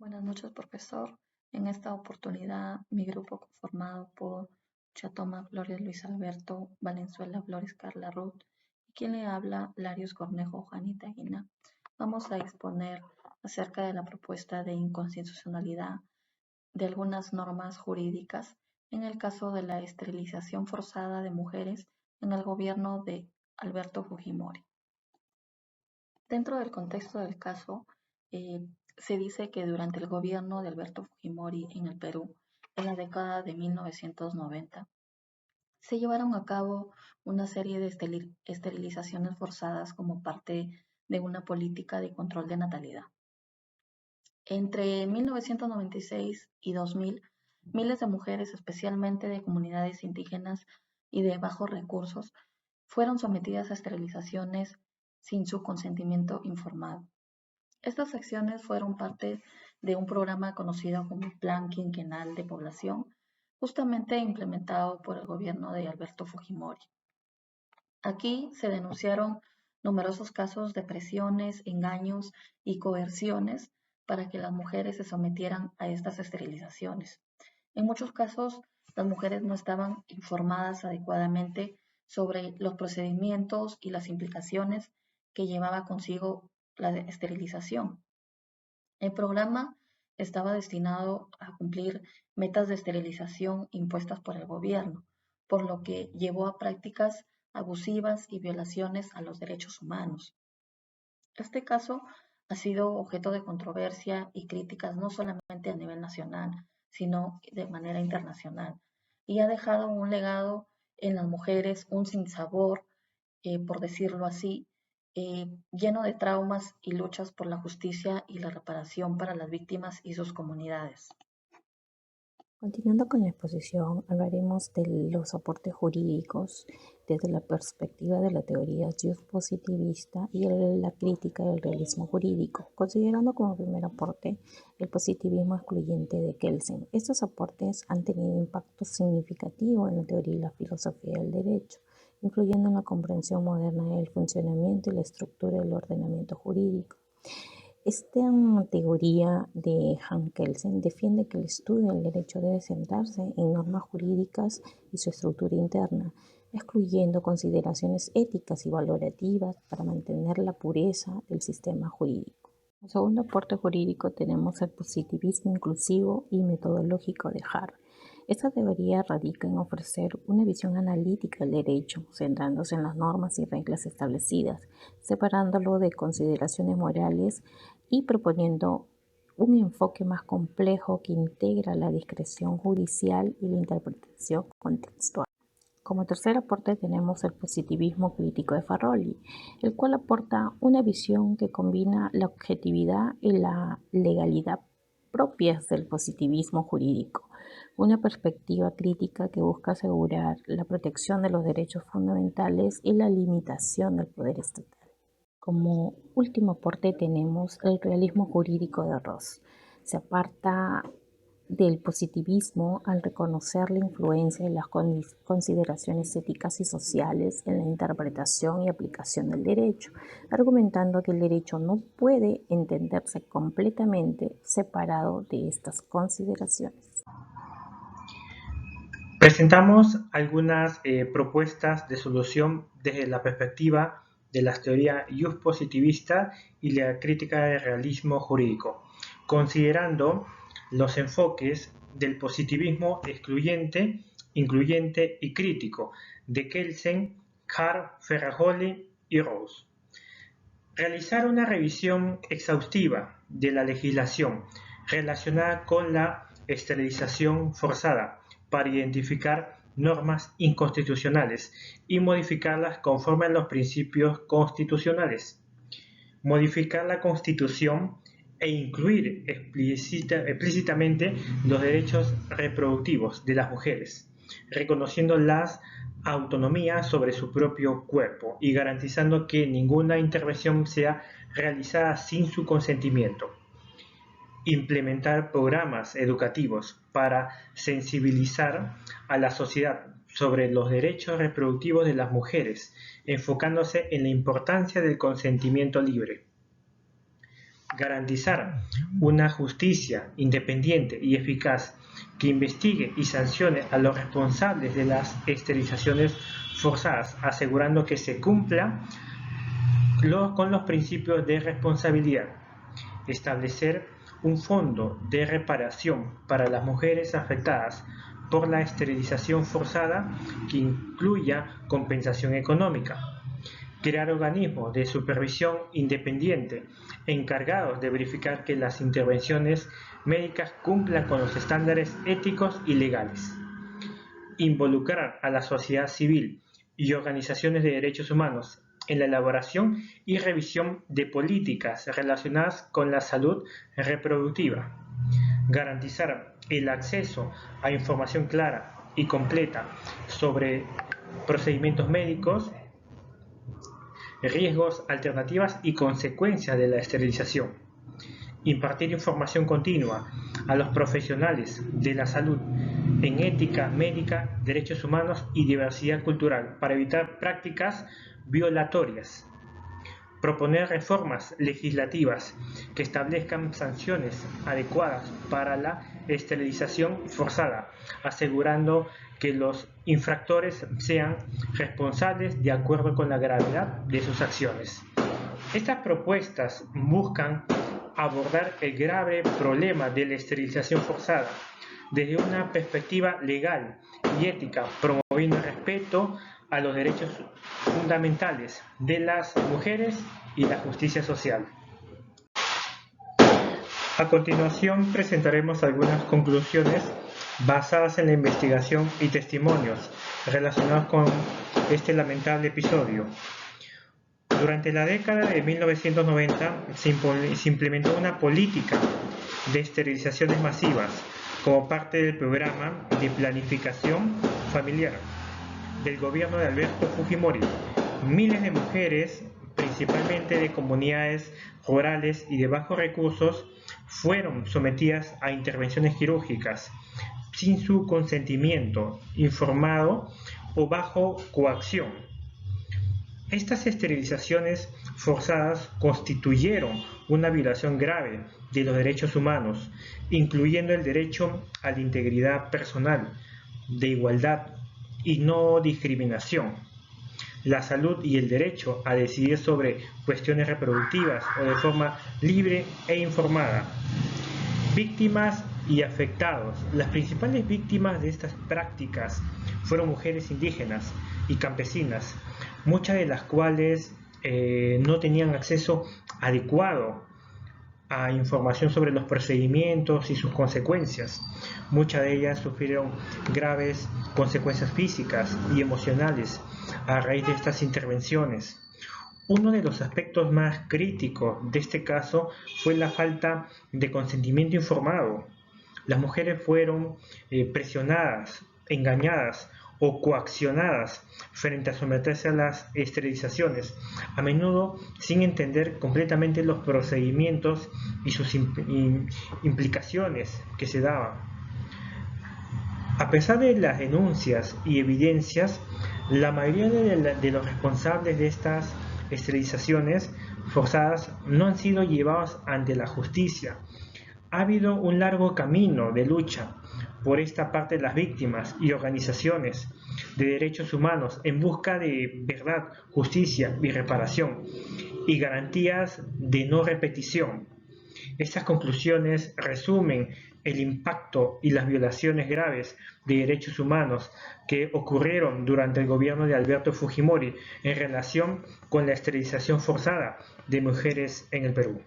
Buenas noches, profesor. En esta oportunidad, mi grupo conformado por Chatoma Flores Luis Alberto, Valenzuela Flores Carla Ruth y quien le habla, Larios Cornejo Juanita Guina, vamos a exponer acerca de la propuesta de inconstitucionalidad de algunas normas jurídicas en el caso de la esterilización forzada de mujeres en el gobierno de Alberto Fujimori. Dentro del contexto del caso, se dice que durante el gobierno de Alberto Fujimori en el Perú, en la década de 1990, se llevaron a cabo una serie de esterilizaciones forzadas como parte de una política de control de natalidad. Entre 1996 y 2000, miles de mujeres, especialmente de comunidades indígenas y de bajos recursos, fueron sometidas a esterilizaciones sin su consentimiento informado. Estas acciones fueron parte de un programa conocido como Plan Quinquenal de Población, justamente implementado por el gobierno de Alberto Fujimori. Aquí se denunciaron numerosos casos de presiones, engaños y coerciones para que las mujeres se sometieran a estas esterilizaciones. En muchos casos, las mujeres no estaban informadas adecuadamente sobre los procedimientos y las implicaciones que llevaba consigo la esterilización. El programa estaba destinado a cumplir metas de esterilización impuestas por el gobierno, por lo que llevó a prácticas abusivas y violaciones a los derechos humanos. Este caso ha sido objeto de controversia y críticas no solamente a nivel nacional, sino de manera internacional, y ha dejado un legado en las mujeres, un sinsabor, por decirlo así, lleno de traumas y luchas por la justicia y la reparación para las víctimas y sus comunidades. Continuando con la exposición, hablaremos de los aportes jurídicos desde la perspectiva de la teoría positivista y la crítica del realismo jurídico, considerando como primer aporte el positivismo excluyente de Kelsen. Estos aportes han tenido impacto significativo en la teoría y la filosofía del derecho, influyendo en la comprensión moderna del funcionamiento y la estructura del ordenamiento jurídico. Esta teoría de Hans Kelsen defiende que el estudio del derecho debe centrarse en normas jurídicas y su estructura interna, excluyendo consideraciones éticas y valorativas para mantener la pureza del sistema jurídico. Como segundo aporte jurídico tenemos el positivismo inclusivo y metodológico de Hart. Esta teoría radica en ofrecer una visión analítica del derecho, centrándose en las normas y reglas establecidas, separándolo de consideraciones morales y proponiendo un enfoque más complejo que integra la discreción judicial y la interpretación contextual. Como tercer aporte tenemos el positivismo crítico de Farolli, el cual aporta una visión que combina la objetividad y la legalidad propias del positivismo jurídico, una perspectiva crítica que busca asegurar la protección de los derechos fundamentales y la limitación del poder estatal. Como último aporte tenemos el realismo jurídico de Ross. Se aparta del positivismo al reconocer la influencia de las consideraciones éticas y sociales en la interpretación y aplicación del derecho, argumentando que el derecho no puede entenderse completamente separado de estas consideraciones. Presentamos algunas propuestas de solución desde la perspectiva de las teorías positivista y la crítica del realismo jurídico, considerando los enfoques del positivismo excluyente, incluyente y crítico de Kelsen, Hart, Farolli y Rose. Realizar una revisión exhaustiva de la legislación relacionada con la esterilización forzada para identificar normas inconstitucionales y modificarlas conforme a los principios constitucionales. Modificar la Constitución e incluir explícitamente los derechos reproductivos de las mujeres, reconociendo las autonomía sobre su propio cuerpo y garantizando que ninguna intervención sea realizada sin su consentimiento. Implementar programas educativos para sensibilizar a la sociedad sobre los derechos reproductivos de las mujeres, enfocándose en la importancia del consentimiento libre. garantizar una justicia independiente y eficaz que investigue y sancione a los responsables de las esterilizaciones forzadas, asegurando que se cumpla con los principios de responsabilidad. Establecer un fondo de reparación para las mujeres afectadas por la esterilización forzada que incluya compensación económica. Crear organismos de supervisión independiente encargados de verificar que las intervenciones médicas cumplan con los estándares éticos y legales. Involucrar a la sociedad civil y organizaciones de derechos humanos en la elaboración y revisión de políticas relacionadas con la salud reproductiva. Garantizar el acceso a información clara y completa sobre procedimientos médicos, riesgos, alternativas y consecuencias de la esterilización. Impartir información continua a los profesionales de la salud en ética médica, derechos humanos y diversidad cultural para evitar prácticas violatorias. Proponer reformas legislativas que establezcan sanciones adecuadas para la esterilización forzada, asegurando que los infractores sean responsables de acuerdo con la gravedad de sus acciones. Estas propuestas buscan abordar el grave problema de la esterilización forzada desde una perspectiva legal y ética, promoviendo el respeto a los derechos fundamentales de las mujeres y la justicia social. A continuación presentaremos algunas conclusiones basadas en la investigación y testimonios relacionados con este lamentable episodio. Durante la década de 1990 se implementó una política de esterilizaciones masivas como parte del programa de planificación familiar del gobierno de Alberto Fujimori. Miles de mujeres, principalmente de comunidades rurales y de bajos recursos, fueron sometidas a intervenciones quirúrgicas sin su consentimiento informado o bajo coacción. Estas esterilizaciones forzadas constituyeron una violación grave de los derechos humanos, incluyendo el derecho a la integridad personal, de igualdad y no discriminación, la salud y el derecho a decidir sobre cuestiones reproductivas o de forma libre e informada. Víctimas y afectados. Las principales víctimas de estas prácticas fueron mujeres indígenas y campesinas, muchas de las cuales no tenían acceso adecuado a información sobre los procedimientos y sus consecuencias. Muchas de ellas sufrieron graves consecuencias físicas y emocionales a raíz de estas intervenciones. Uno de los aspectos más críticos de este caso fue la falta de consentimiento informado. Las mujeres fueron presionadas, engañadas o coaccionadas frente a someterse a las esterilizaciones, a menudo sin entender completamente los procedimientos y sus implicaciones que se daban. A pesar de las denuncias y evidencias, la mayoría de los responsables de estas esterilizaciones forzadas no han sido llevados ante la justicia. Ha habido un largo camino de lucha por esta parte de las víctimas y organizaciones de derechos humanos en busca de verdad, justicia y reparación y garantías de no repetición. Estas conclusiones resumen el impacto y las violaciones graves de derechos humanos que ocurrieron durante el gobierno de Alberto Fujimori en relación con la esterilización forzada de mujeres en el Perú.